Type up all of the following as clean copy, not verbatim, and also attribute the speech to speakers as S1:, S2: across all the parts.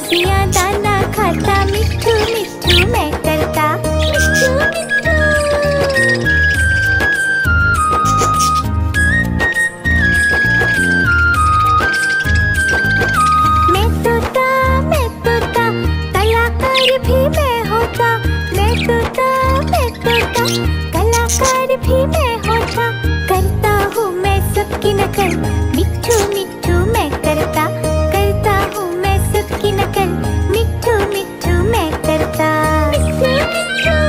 S1: सब्जियां दाना खाता, मिट्ठू मिट्ठू मैं करता, मिट्ठू मिट्ठू। मैं तोता कलाकार भी मैं होता, मैं तोता कलाकार भी मैं होता। करता हूँ मैं सबकी नकल, मिट्ठू मिट्ठू मैं करता, करता हूँ मैं सबकी नकल, मिट्ठू मिट्ठू मैं करता, मिट्ठू मिट्ठू।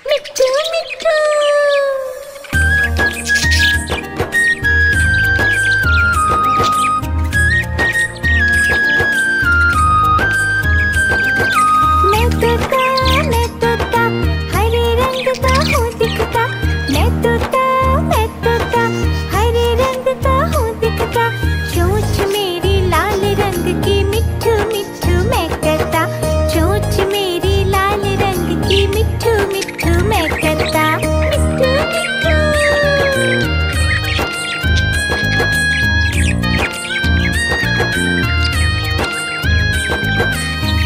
S1: मिट्ठू मिट्ठू। मैं तोता हरे रंग का हूँ दिखता, मैं तोता हरे रंग का हूँ दिखता। चोंच मेरी लाल रंग की, मिट्ठू मिट्ठू मैं करता, चोंच मेरी लाल रंग की, मिट्ठू मिट्ठू मैं करता, मिट्ठू मिट्ठू।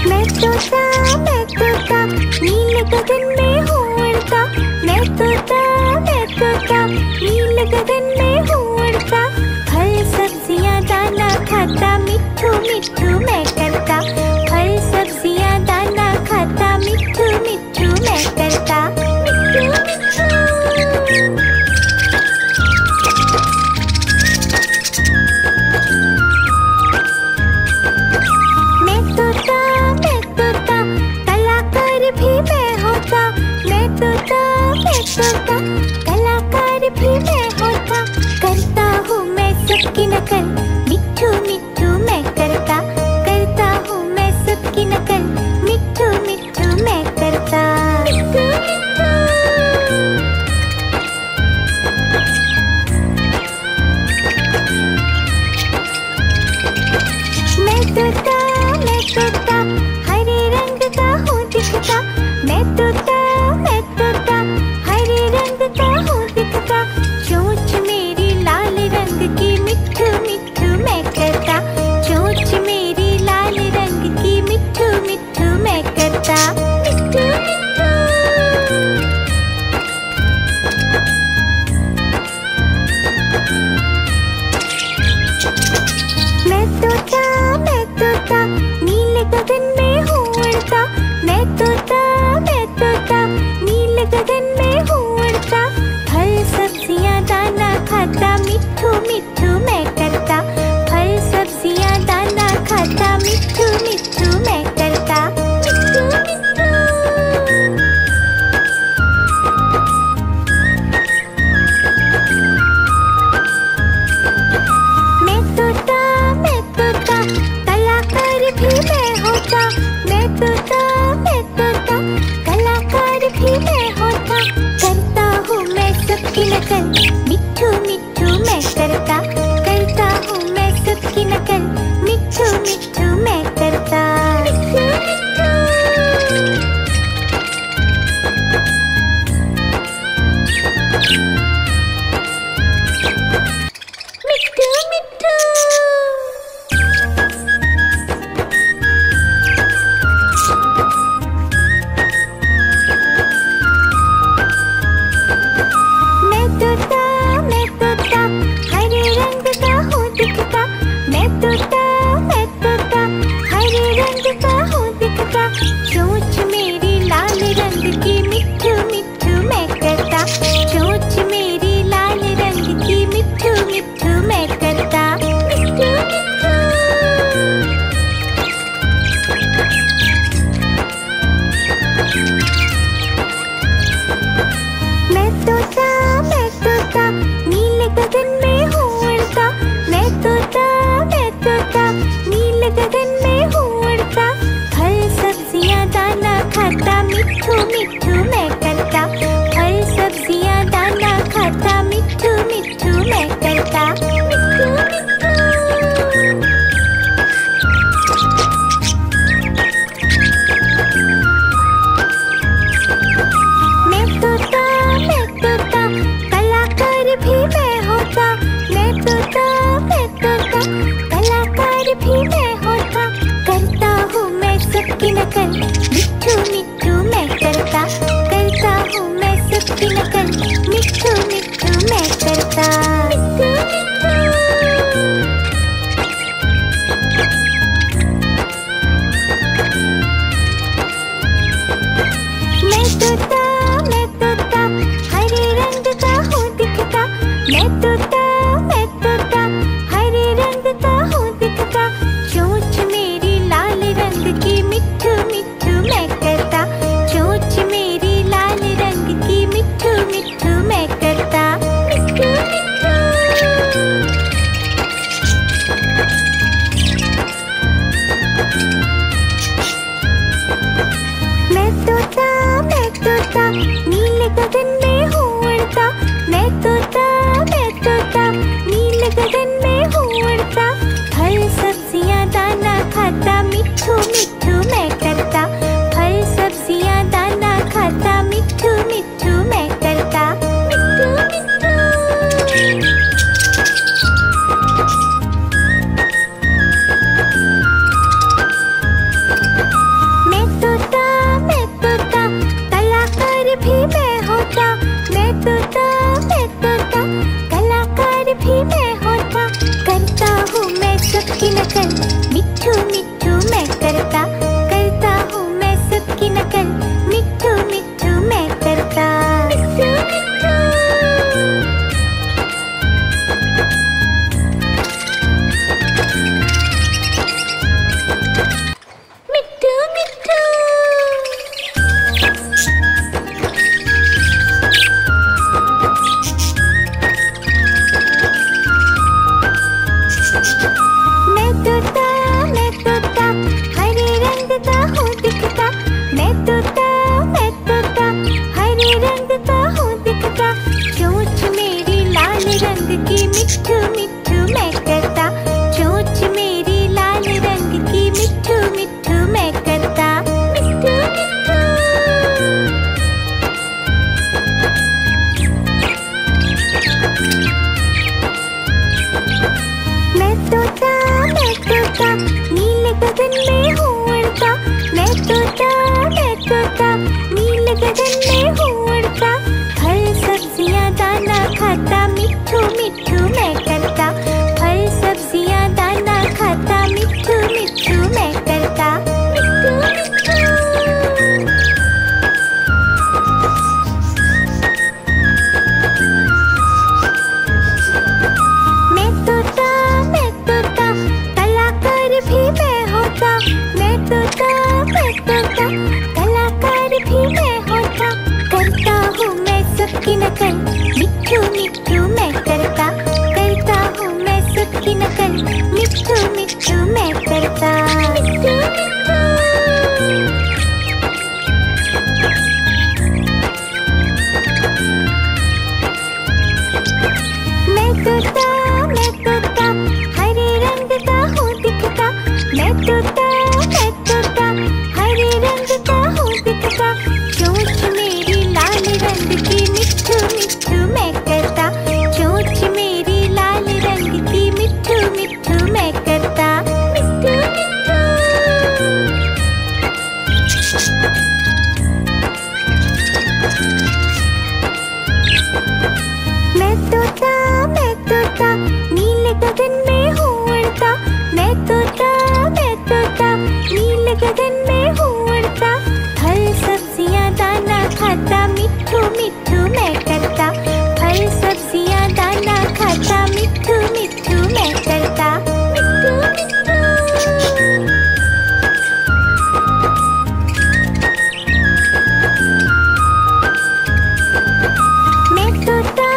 S1: मैं तोता नील गगन में हूँ उड़ता, मैं तोता नील गगन में हूँ उड़ता। फल सब्जियां दाना खाता, मिट्ठू मिट्ठू मैं करता, फल सब्जियां दाना खाता, मिट्ठू मिट्ठू मैं करता, मिट्ठू मिट्ठू। मैं तोता कलाकार भी मैं होता, मैं तोता कलाकार भी मैं होता। करता हूँ मैं सबकी नकल, मिट्ठू मिट्ठू मैं करता, करता हूँ मैं सबकी नकल, मिट्ठू मिट्ठू मैं करता, मिट्ठू मिट्ठू। मैं तोता हरे रंग का हूँ दिखता, मैं तोता हरे रंग का हूँ दिखता। चोंच मेरी लाल रंग की, मिट्ठू मिट्ठू मैं करता, चोंच मेरी लाल रंग की, मिट्ठू मिट्ठू मैं करता, मिट्ठू मिट्ठू। मैं तोता नील गगन में हूँ उड़ता, मैं तोता नील गगन में हूँ उड़ता। फल सब्जियां दाना खाता, मिट्ठू मिट्ठू मैं करता, फल सब्जियां दाना खाता, मिट्ठू मिट्ठू मैं करता, मिट्ठू मिट्ठू। मैं तोता कलाकार भी मैं होता, मैं तोता कलाकार भी मैं होता। करता हूँ मैं सबकी नकल, मिट्ठू मिट्ठू मैं करता, करता हूँ मैं सबकी नकल, मिट्ठू मिट्ठू मैं करता, मिट्ठू मिट्ठू। मिट्ठू मिट्ठू। तोता हरे रंग का हूँ दिखता। मैं तोता हरे रंग का हूँ दिखता। चोंच मेरी लाल रंग की मिट्ठू मिट्ठू मैं करता। चोंच मेरी लाल रंग की मिट्ठू मिट्ठू मैं करता। मिट्ठू मिट्ठू। मैं तोता नीले गगन में हूँ उड़ता। मैं तोता नीले गगन में हूँ उड़ता। फल सब्जियाँ दाना खाता मिट्ठू मिट्ठू मैं करता। फल सब्जियाँ दाना खाता मिट्ठू मिट्ठू मैं करता। मिट्ठू मिट्ठू। मैं तोता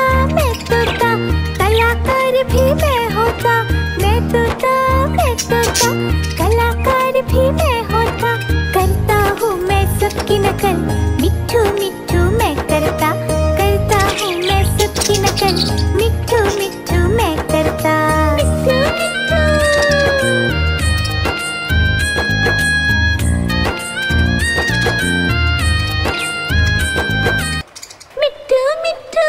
S1: कलाकार भी मैं होता। मैं तोता कलाकार भी मैं होता। करता हूँ मैं सबकी नकल मिट्ठू मिट्ठू मैं करता। करता हूँ मैं सबकी नकल मिट्ठू मिट्ठू मैं करता। मिट्ठू मिट्ठू। मिट्ठू मिट्ठू।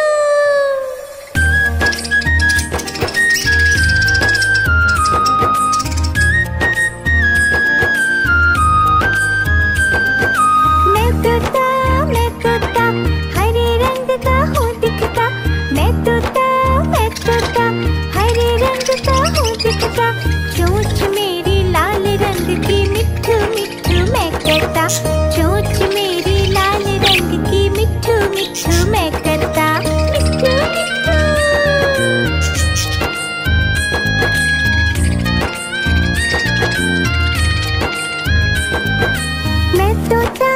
S1: मैं तोता हरे रंग का हूँ दिखता। मैं तोता हरे रंग का हूँ दिखता। चोंच मेरी लाल रंग की मिट्ठू मिट्ठू मैं करता। चोंच मेरी लाल रंग की मिट्ठू मिट्ठू मैं करता। मिट्ठू मिट्ठू। मैं तोता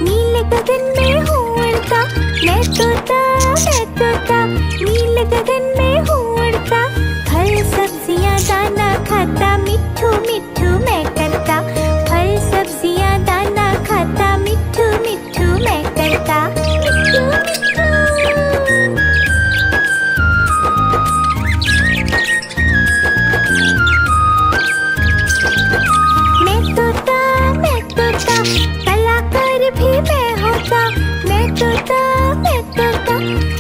S1: नीले गगन में हूँ उड़ता। मैं तोता नीले गगन में हूँ उड़ता। फल सब्जियाँ दाना खाता मिट्ठू मिट्ठू मैं करता। फल सब्जियाँ दाना खाता मिट्ठू मिट्ठू मैं करता। मिट्ठू मिट्ठू। मैं तोता कलाकार भी मैं होता। मैं तोता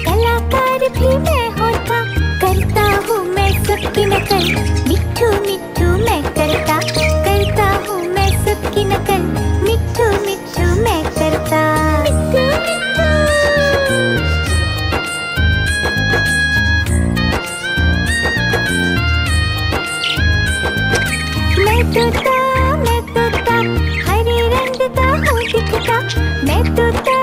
S1: कलाकार भी मैं होता। करता हूँ मैं सबकी नकल मिट्ठू मिट्ठू मैं करता। करता हूँ मैं सबकी नकल मिट्ठू मिट्ठू मैं करता। मिट्ठू मिट्ठू। मैं तोता हरे रंग का हूँ दिखता। मैं तोता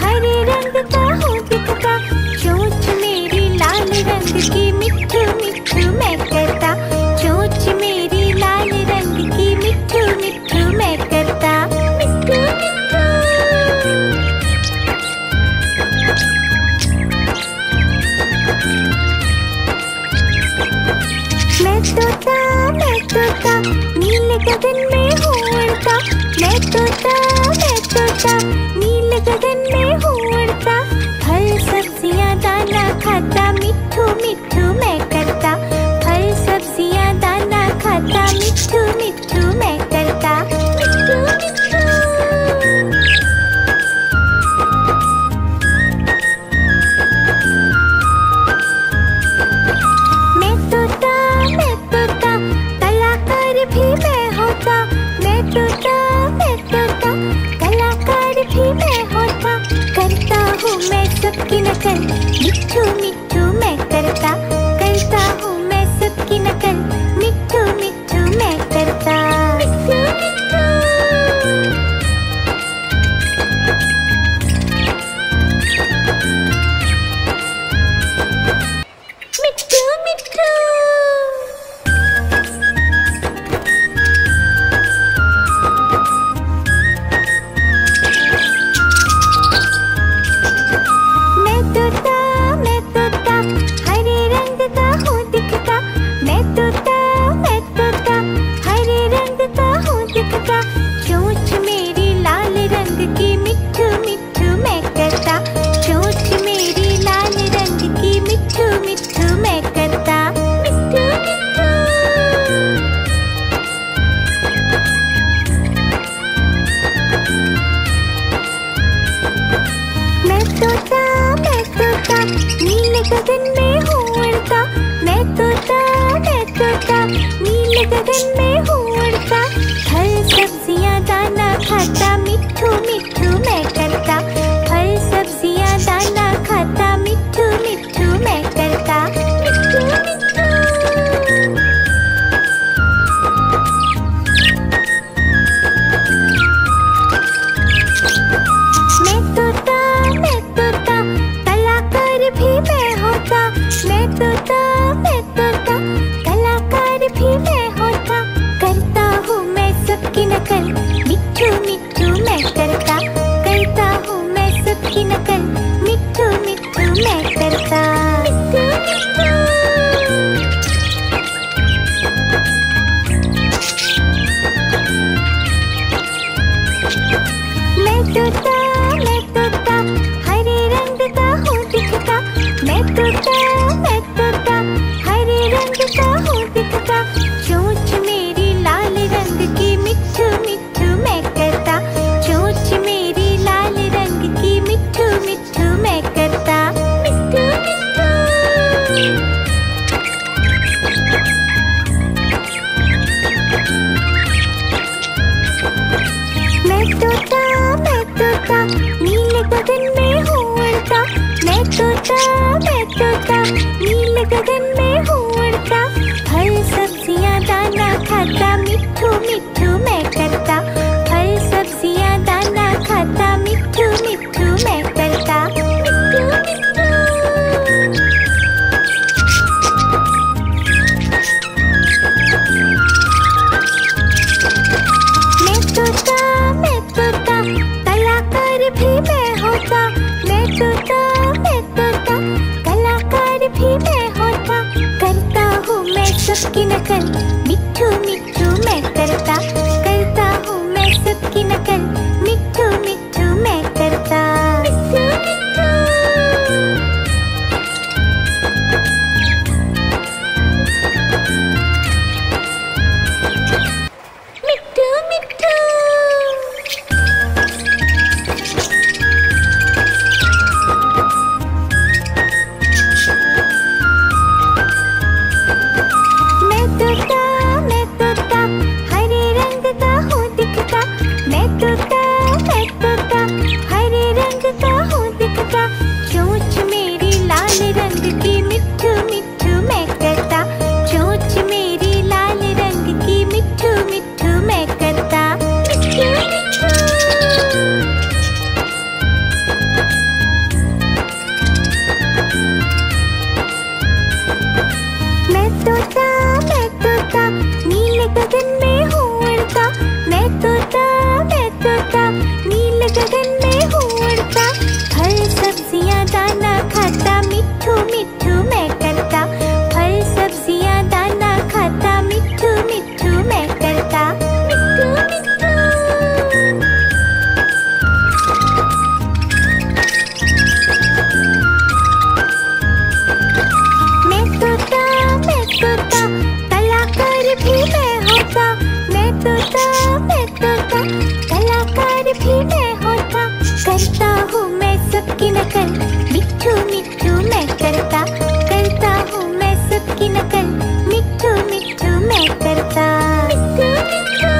S1: हरे रंग का हूँ दिखता। चोंच मेरी लाल रंग की मिट्ठू मिट्ठू मैं करता। चोंच मेरी लाल रंग की मिट्ठू मिट्ठू मैं करता। मिट्ठू मिट्ठू। मैं तोता नीले गगन में हूँ उड़ता। मैं तोता नीले गगन में हूँ उड़ता। फल सब्जियाँ दाना खाता मिट्ठू मिट्ठू मैं करता। फल सब्जियाँ दाना खाता मिट्ठू मिट्ठू मैं करता। मिट्ठू मिट्ठू। मैं तोता कलाकार भी मैं होता। मैं तोता कलाकार भी मैं होता। करता हूँ मैं सबकी नकल मिट्ठू मिट्ठू मैं करता। करता हूँ मैं सबकी नकल मिट्ठू मिट्ठू मैं करता। मिट्ठू मिट्ठू। मिट्ठू मिट्ठू। मैं तोता नकल, मिट्ठू मिट्ठू मैं करता, करता हूँ मैं सबकी नकल, मिट्ठू मिट्ठू मैं करता। मिट्ठू मिट्ठू मैं तोता हरे रंग का हूँ दिखता, मैं तोता हरे रंग का हूँ दिखता, चोंच मेरी लाल रंग की, मिट्ठू मिट्ठू मैं करता, चोंच मेरी लाल रंग की, मिट्ठू मिट्ठू मैं करता। मिट्ठू मिट्ठू मैं तोता नीले गगन में हूँ उड़ता, मैं तोता नीले गगन में हूँ उड़ता, फल सब्जियाँ दाना खाता, मिट्ठू मिट्ठू मैं करता, फल सब्जियाँ दाना खाता, मिट्ठू मिट्ठू मैं करता। मिट्ठू मिट्ठू मैं तोता कलाकार भी मैं होता, मैं तोता कलाकार भी मैं होता, करता हूँ मैं सबकी नकल, मिट्ठू मिट्ठू मैं करता, करता हूँ मैं सबकी नकल, मिट्ठू मिट्ठू मैं करता। मिट्ठू मिट्ठू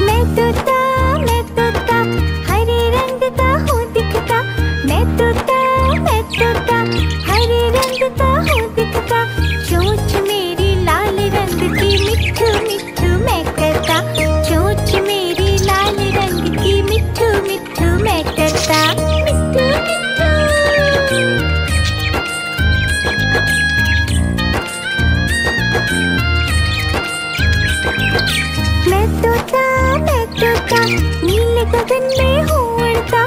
S1: मैं तोता हरे रंग का हूँ दिखता, मैं तोता हरे रंग का हूँ दिखता, चोंच मेरी लाल रंग की, मिट्ठू मिट्ठू मैं करता, चोंच मेरी लाल रंग की, मिट्ठू मिट्ठू मैं करता। मिट्ठू मिट्ठू मैं तोता नीले गगन में हूँ उड़ता,